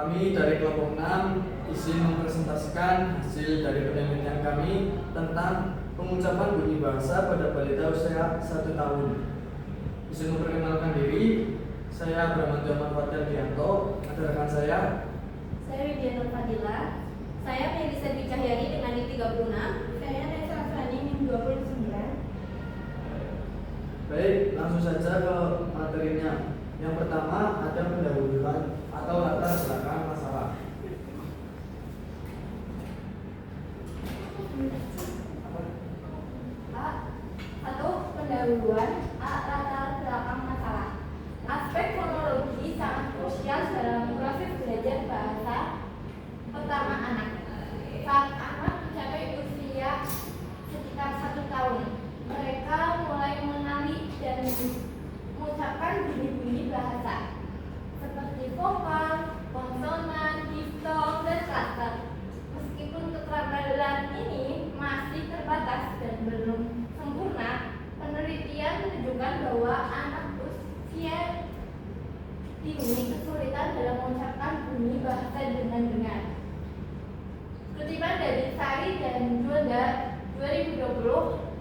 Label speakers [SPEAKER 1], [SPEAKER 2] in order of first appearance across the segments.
[SPEAKER 1] Kami dari kelompok 6 izin mempresentasikan hasil dari penelitian kami tentang pengucapan bunyi bahasa pada balita usia 1 tahun. Izin memperkenalkan diri, saya Bramantio Manfaat Dianto, ada rekan saya.
[SPEAKER 2] Saya Widianto Fadila. Saya Melisa Dwi Cahyani dengan NIM 36.
[SPEAKER 3] Saya Nesa Afrani NIM 29.
[SPEAKER 1] Baik, langsung saja ke materinya. Yang pertama ada pendahuluan atau latar belakang masalah.
[SPEAKER 2] A. Pendahuluan. A. Latar belakang masalah. Aspek fonologi sangat krusial dalam proses belajar bahasa. Pertama, anak. Saat anak mencapai usia sekitar 1 tahun, mereka mulai mengenali dan mengucapkan bunyi-bunyi bahasa seperti vokal, konsonan, diftong, dan klaster. Meskipun keterampilan ini masih terbatas dan belum sempurna, penelitian menunjukkan bahwa anak usia dini kesulitan dalam mengucapkan bunyi bahasa dengan benar. Kutipan dari Sari dan Juanda 2020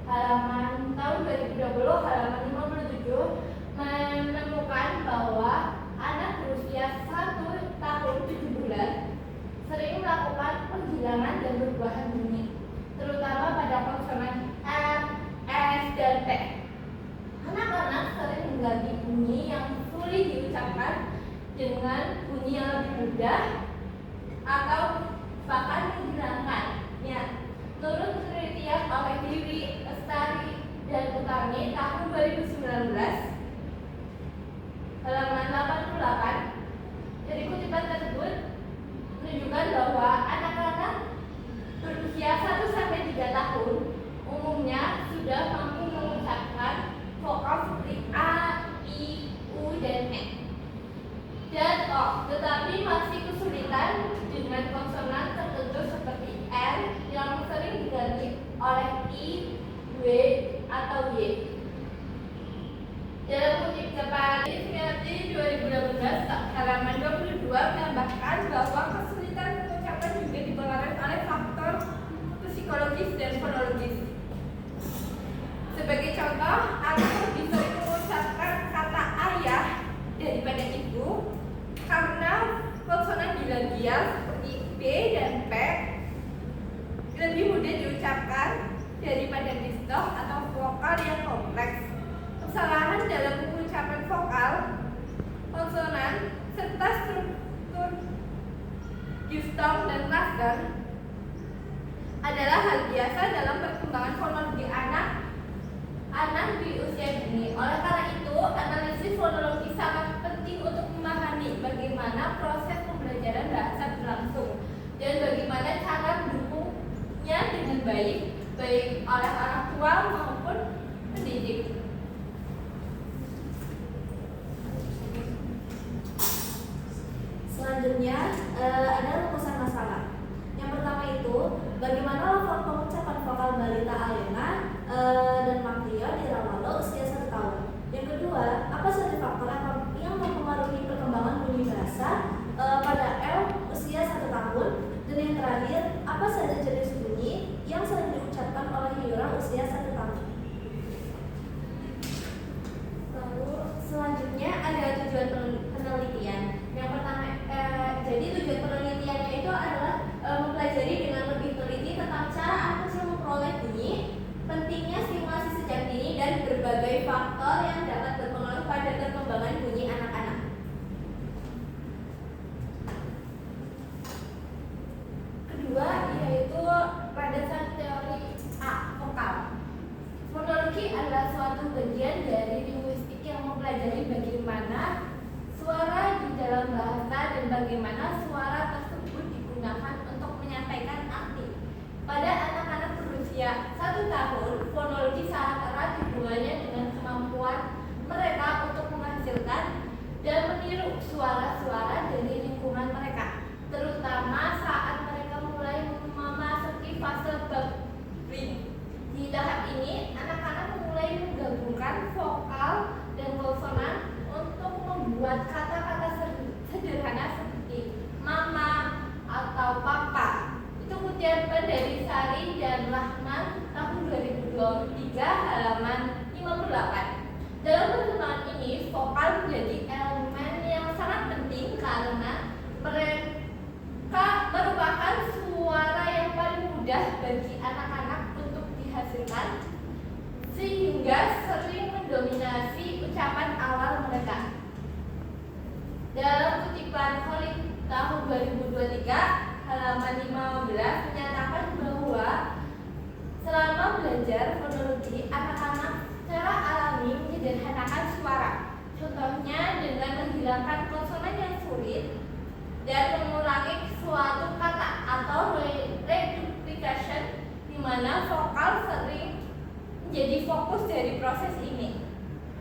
[SPEAKER 2] halaman tahun 2020 halaman 57 menemukan bahwa anak berusia 1 tahun 7 bulan sering melakukan penghilangan dan perubahan bunyi, terutama pada konsonan R, S, dan T. Anak-anak sering mengganti bunyi yang sulit diucapkan dengan bunyi yang lebih mudah atau bahkan menghilangkannya. Menurut penelitian oleh Dewi, Lestari, dan Utami tahun 2019 halaman 88, dari kutipan tersebut menunjukkan bahwa anak-anak berusia 1-3 tahun umumnya sudah mampu mengucapkan vokal seperti A, I, U, dan E dan O, tetapi masih kesulitan dengan konsonan tertentu seperti R yang sering diganti oleh I, W, atau Y. Dalam kutipan Ismiati 2018 halaman 22 menambahkan bahwa kesulitan pengucapan juga dipengaruhi oleh faktor psikologis dan fonologis. Sebagai contoh, anak lebih sering mengucapkan kata ayah daripada ibu karena konsonan bilabial seperti B dan P lebih mudah diucapkan daripada distoh atau vokal yang kompleks. Kesalahan dalam pengucapan vokal, konsonan, serta struktur diftong dan klaster adalah hal biasa dalam perkembangan fonologi anak di usia dini. Oleh karena itu, analisis fonologi sangat penting untuk memahami bagaimana proses pembelajaran bahasa berlangsung dan bagaimana cara mendukungnya dengan baik oleh orang tua maupun pendidik.
[SPEAKER 3] Selanjutnya ada rumusan masalah. Yang pertama itu bagaimana level pengucapan vokal balita Alena dan Makrio di Rawalo usia 1 tahun. Yang kedua, apa saja faktor yang mempengaruhi perkembangan bunyi bahasa pada L usia 1 tahun. Dan yang terakhir, apa saja jenis bunyi yang sering diucapkan oleh Yura usia 1 tahun. Lalu selanjutnya ada tujuan penelitian. Yang pertama, jadi tujuan penelitiannya itu adalah mempelajari dengan lebih teliti tentang cara anak kecil memperoleh bunyi, pentingnya stimulasi sejak dini, dan berbagai faktor yang dapat berpengaruh pada perkembangan bunyi anak-anak. Kedua, yaitu landasan teori A, vokal. Fonologi adalah suatu bagian dari linguistik yang mempelajari bagaimana suara di dalam bahasa dan bagaimana suara tersebut digunakan untuk menyampaikan arti. Pada anak-anak berusia 1 tahun, fonologi sangat erat hubungannya dengan kemampuan mereka untuk menghasilkan dan meniru suara-suara dari lingkungan mereka, terutama saat mereka mulai memasuki fase babbling. Di tahap ini, anak-anak mulai menggabungkan vokal dan konsonan untuk membuat kata-kata sederhana seperti ma, menggunakan konsonan yang sulit dan mengurangi suatu kata atau reduplication, di mana vokal sering menjadi fokus dari proses ini.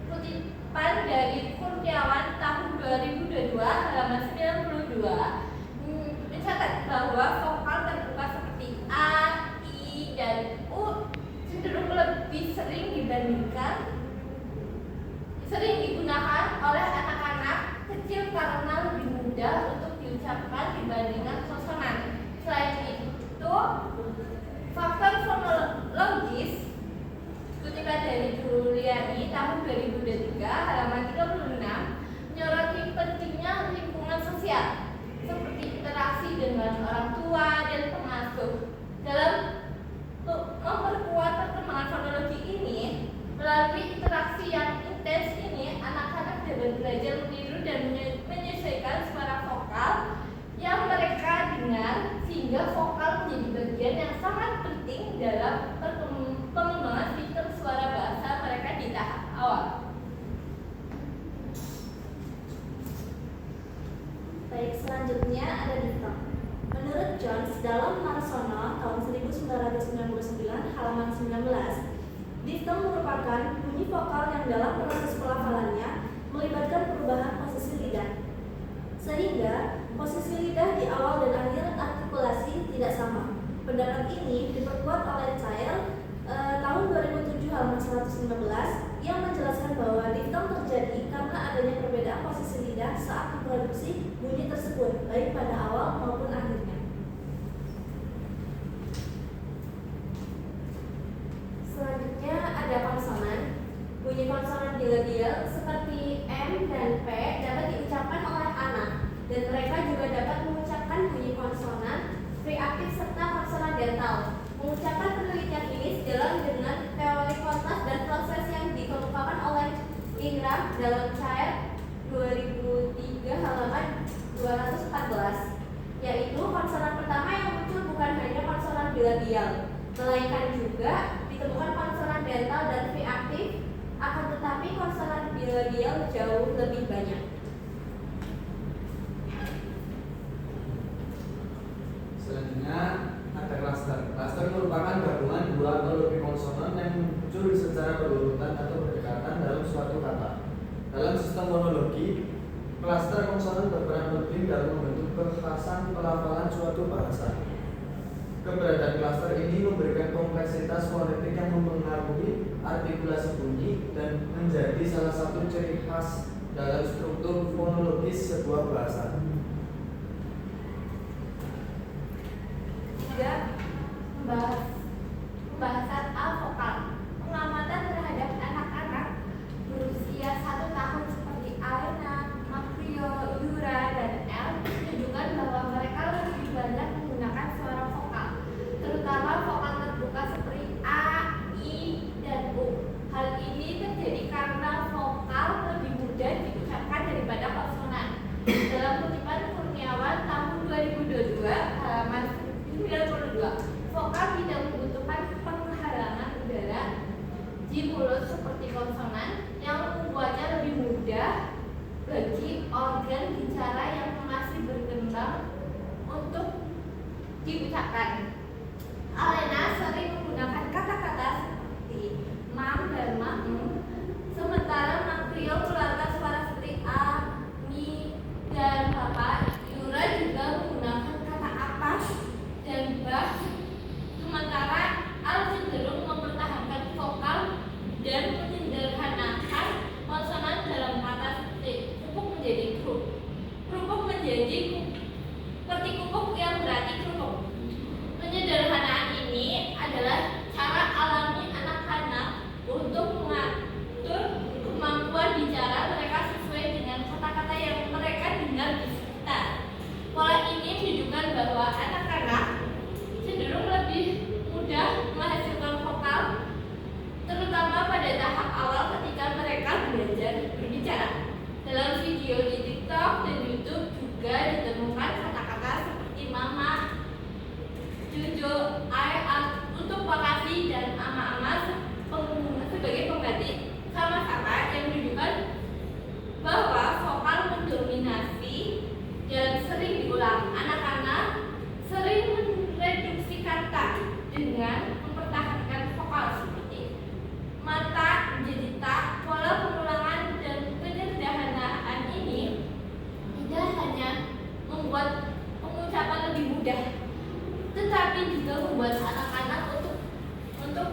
[SPEAKER 3] Kutipan dari Kurniawan tahun 2022 halaman 92 mencatat bahwa vokal terbuka seperti A, I, dan U cenderung lebih sering digunakan oleh anak-anak kecil karena lebih mudah untuk diucapkan dibandingkan konsonan. Selain itu, faktor fonologis, kutipan dari Juliani tahun 2023 halaman 36 menyoroti pentingnya lingkungan sosial seperti interaksi dengan orang tua dan pengasuh. Dalam memperkuat perkembangan fonologi ini, melalui interaksi yang intens ini, anak-anak dapat belajar meniru dan menyesuaikan suara vokal yang mereka dengar, sehingga vokal menjadi bagian yang sangat penting dalam pengembangan sistem suara bahasa mereka di tahap awal.
[SPEAKER 4] Baik, selanjutnya ada difton. Menurut Jones dalam Marsono tahun 1999 halaman 19, difton merupakan bunyi vokal yang dalam proses pelafalannya melibatkan perubahan posisi lidah, sehingga posisi lidah di awal dan akhir artikulasi tidak sama. Pendapat ini diperkuat oleh Child tahun 2007 halaman 115 yang menjelaskan bahwa difton terjadi karena adanya perbedaan posisi lidah saat memproduksi bunyi tersebut, baik pada awal maupun akhirnya.
[SPEAKER 3] Selanjutnya ada konsonan. Bunyi konsonan bilabial seperti M dan P dapat diucapkan oleh anak, dan mereka juga dapat mengucapkan bunyi konsonan reaktif serta konsonan dental. Mengucapkan penelitian ini sejalan dengan teori kontak dan proses yang dikemukakan oleh Ingram dalam Child 2003 halaman 214, yaitu konsonan pertama yang muncul bukan hanya konsonan bilabial, melainkan juga ditemukan konsonan dental dan reaktif, akan tetapi konsonan bilabial jauh lebih banyak.
[SPEAKER 1] Selanjutnya ada klaster. Klaster merupakan gabungan dua atau lebih konsonan yang muncul secara berurutan atau berdekatan dalam suatu kata. Dalam sistem fonologi, klaster konsonan berperan penting dalam membentuk kekhasan pelafalan suatu bahasa. Keberadaan klaster ini memberikan kompleksitas fonetik yang mempengaruhi artikulasi bunyi dan menjadi salah satu ciri khas dalam struktur fonologis sebuah bahasa.
[SPEAKER 3] Pembahasan A-vokal. Pengamatan terhadap anak-anak berusia 1 tahun seperti Alena, Makrio, Yura, dan El menunjukkan bahwa mereka lebih banyak menggunakan suara vokal, terutama vokal terbuka seperti A, I, dan U. Hal ini terjadi karena vokal lebih mudah diucapkan daripada konsonan. Dalam kutipan Kurniawan tahun 2022 halaman 92, vokal tidak membutuhkan penghalangan udara di mulut seperti konsonan, yang membuatnya lebih mudah bagi organ bicara yang masih berkembang untuk diucapkan. Alena sering menggunakan kata-kata seperti mam dan mam, sementara Makrio mengeluarkan suara seperti a, mi, dan bapak. Yura juga menggunakan kata apa dan bah, sementara Al cenderung mempertahankan vokal dan menyederhanakan konsonan dalam kata seperti kupuk menjadi krup, kerupuk menjadi seperti kupuk yang berarti kerupuk. Penyederhanaan ini adalah cara alami anak-anak untuk mengatur kemampuan bicara mereka sesuai dengan kata-kata yang mereka dengar di sekitar. Pola ini menunjukkan bahwa anak-anak cenderung lebih mudah menghasilkan vokal, terutama pada tahap awal ketika mereka belajar berbicara. Dalam video di TikTok dan YouTube juga ditemukan kata-kata seperti mama, Jojo, untuk makasih, dan ama-ama sebagai pengganti sama-sama, yang menunjukkan bahwa vokal mendorong mudah, tetapi juga membuat anak-anak untuk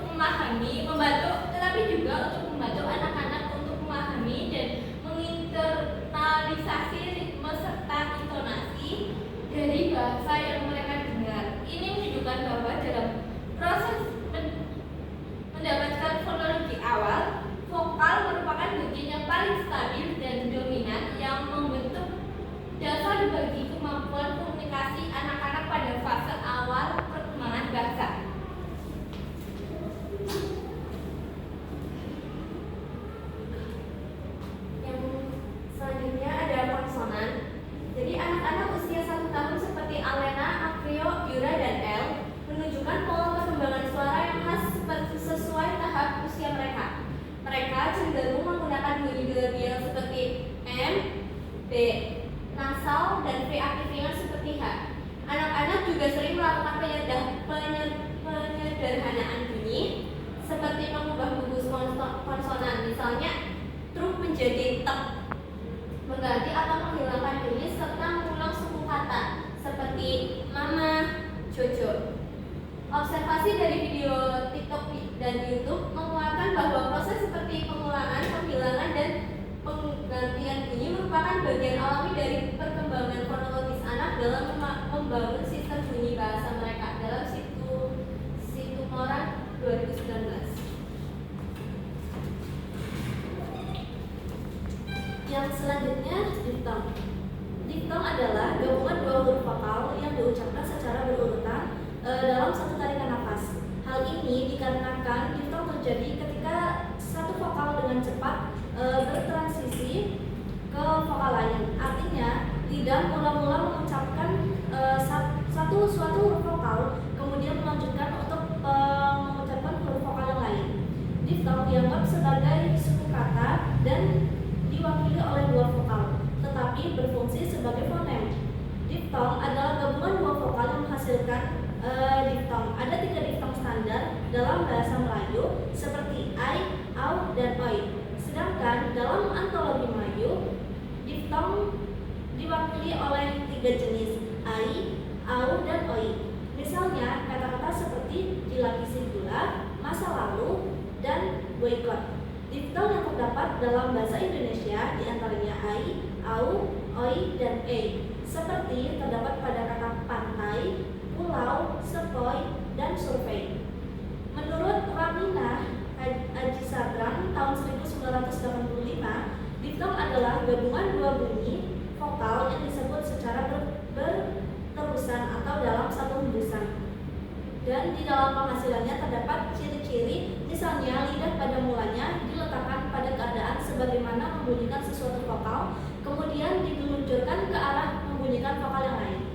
[SPEAKER 3] memahami, tetapi juga untuk membantu anak-anak untuk memahami dan menginternalisasi ritme serta intonasi dari bahasa yang mereka dengar. Ini menunjukkan bahwa dalam proses mendapatkan fonologi awal, vokal merupakan bagian yang paling stabil dan dominan yang membentuk dasar bagi kemampuan komunikasi anak-anak pada fase awal perkembangan bahasa.
[SPEAKER 4] Yang selanjutnya ada konsonan. Jadi anak-anak usia 1 tahun seperti Alena, Aprio, Yura, dan El menunjukkan pola perkembangan suara yang khas sesuai tahap usia mereka. Mereka cenderung menggunakan bunyi berlebihan seperti M, B, nasal, dan V aktif ringan seperti H. Anak-anak juga sering melakukan penyederhanaan bunyi seperti mengubah gugus konsonan, misalnya truk menjadi tek, mengganti atau menghilangkan bunyi serta mengulang suku kata seperti mama, jojo. Observasi dari video TikTok dan YouTube menguatkan bahwa proses seperti pengulangan, penghilangan, dan penggantian bunyi merupakan bagian alami dari perkembangan fonologis anak dalam membangun sistem bunyi bahasa mereka dalam situ Moran 2019. Yang selanjutnya diftong. Diftong adalah gabungan dua huruf vokal yang diucapkan secara berurutan dalam satu tarikan nafas. Hal ini dikarenakan diftong terjadi ketika satu vokal dengan cepat bertransisi ke vokal lain. Artinya, lidah mula-mula mengucapkan suatu huruf vokal, kemudian melanjutkan untuk mengucapkan huruf vokal yang lain. Diftong dianggap sebagai suku kata dan diwakili oleh dua vokal, tetapi berfungsi sebagai fonem. Diftong adalah gabungan dua vokal yang menghasilkan diftong. Ada 3 diftong standar dalam bahasa Melayu seperti ai, au, dan oi. Sedangkan dalam antologi Melayu, diftong diwakili oleh 3 jenis, ai, au, dan oi. Misalnya kata-kata seperti dilapisi gula, masa lalu, dan boikot. Diftong yang terdapat dalam bahasa Indonesia diantaranya ai, au, oi, dan e. Seperti terdapat pada kata pantai, pulau, sepoi, dan survei. Menurut Ramina Ajisadrang tahun 1985, diftong adalah gabungan dua bunyi vokal yang disebut secara berterusan atau dalam satu hembusan. Dan di dalam penghasilannya terdapat ciri-ciri, misalnya lidah pada mulanya diletakkan pada keadaan sebagaimana membunyikan sesuatu vokal, kemudian diluncurkan ke arah membunyikan vokal yang lain.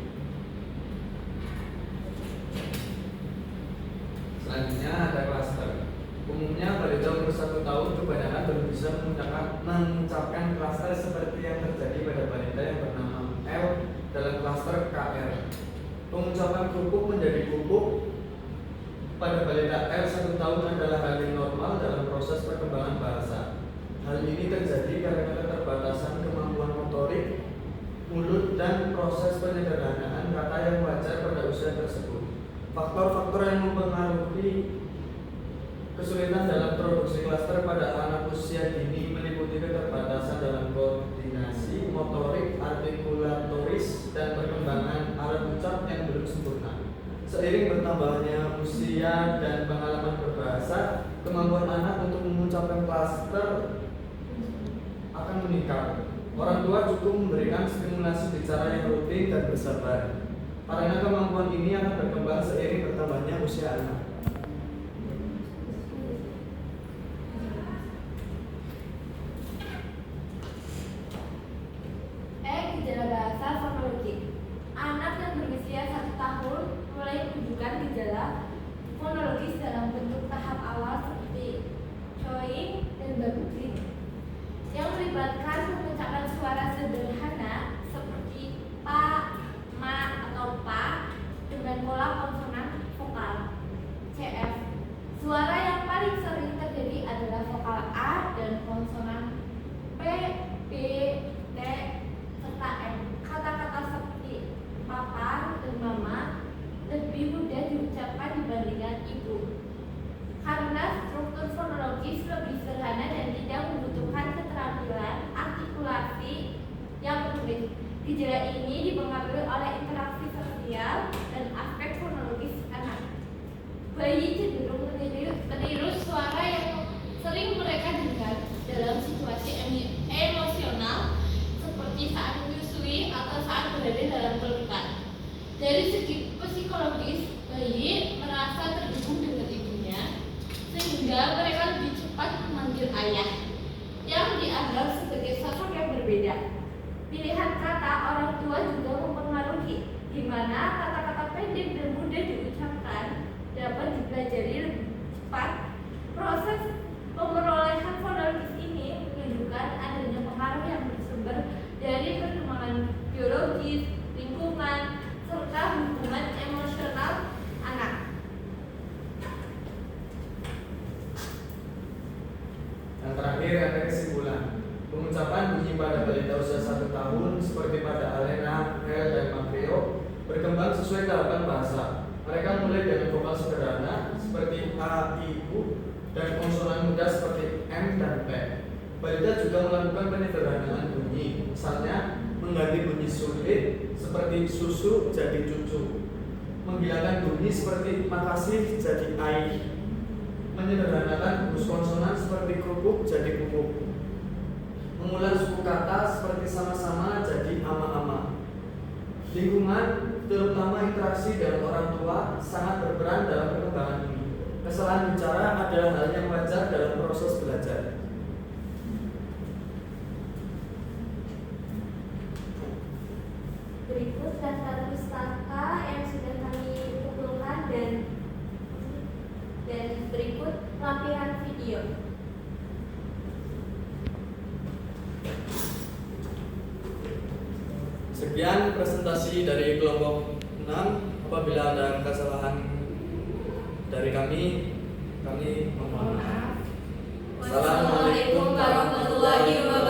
[SPEAKER 1] Selanjutnya ada klaster. Umumnya balita umur 1 tahun kebanyakan belum bisa mengucapkan klaster seperti yang terjadi pada balita yang bernama L dalam klaster KR. Pengucapan kupuk menjadi pupuk pada balita L 1 tahun adalah hal yang normal dalam proses perkembangan bahasa. Hal ini terjadi karena keterbatasan kemampuan motorik, mulut, dan proses penyederhanaan kata yang wajar pada usia tersebut. Faktor-faktor yang mempengaruhi kesulitan dalam produksi klaster pada anak usia dini meliputi keterbatasan dalam koordinasi, motorik, artikulatoris, dan perkembangan alat ucap yang belum sempurna. Seiring bertambahnya usia dan pengalaman berbahasa, kemampuan anak untuk mengucapkan klaster akan meningkat. Orang tua cukup memberikan stimulasi bicara yang rutin dan bersabar, karena kemampuan ini akan berkembang seiring bertambahnya usia anak.
[SPEAKER 3] Gejala bahasa fonologi. Anak yang berusia 1 tahun mulai menunjukkan gejala fonologis dalam bentuk tahap awal seperti chewing dan babbling, yang melibatkan mengucapkan suara sederhana seperti pa, ma, atau pa dengan pola konsonan vokal CF. Suara yang paling sering terjadi adalah vokal A dan konsonan P, B, T, serta M. Kata-kata seperti papa dan mama Gejala ini dipengaruhi oleh interaksi sosial dan aspek fonologis anak. Bayi cenderung meniru suara yang sering mereka dengar dalam situasi emosional seperti saat menyusui atau saat berada dalam pelukan. Dari segi psikologis, bayi merasa terhubung dengan ibunya sehingga mereka lebih cepat memanggil ayah yang dianggap sebagai sosok yang berbeda. Pilihan kata orang tua juga mempengaruhi di mana kata-kata pendek dan mudah diucapkan dapat dipelajari lebih cepat. Proses pemerolehan fonologis ini menunjukkan adanya pengaruh yang bersumber dari perkembangan biologis, lingkungan, serta hubungan emosional anak.
[SPEAKER 1] Yang terakhir ada kesimpulan. Pengucapan bunyi pada balita usia 1 tahun seperti pada Alena, Hel, dan Makreo berkembang sesuai tahapan bahasa. Mereka mulai dengan vokal sederhana seperti A, I, U dan konsonan mudah seperti M dan P. Balita juga melakukan penyederhanaan bunyi, misalnya mengganti bunyi sulit seperti susu jadi cucu, menghilangkan bunyi seperti makasih jadi ai, menyederhanakan huruf konsonan seperti kerupuk jadi pupuk, mengulang suku kata seperti sama-sama jadi ama-ama. Lingkungan, terutama interaksi dengan orang tua, sangat berperan dalam perkembangan ini. Kesalahan bicara adalah hal yang wajar dalam proses belajar.
[SPEAKER 4] Berikut daftar pustaka yang sudah kami kumpulkan dan berikut lampiran video.
[SPEAKER 1] Sekian presentasi dari kelompok 6. Apabila ada kesalahan dari kami mohon maaf. Wassalamualaikum warahmatullahi wabarakatuh.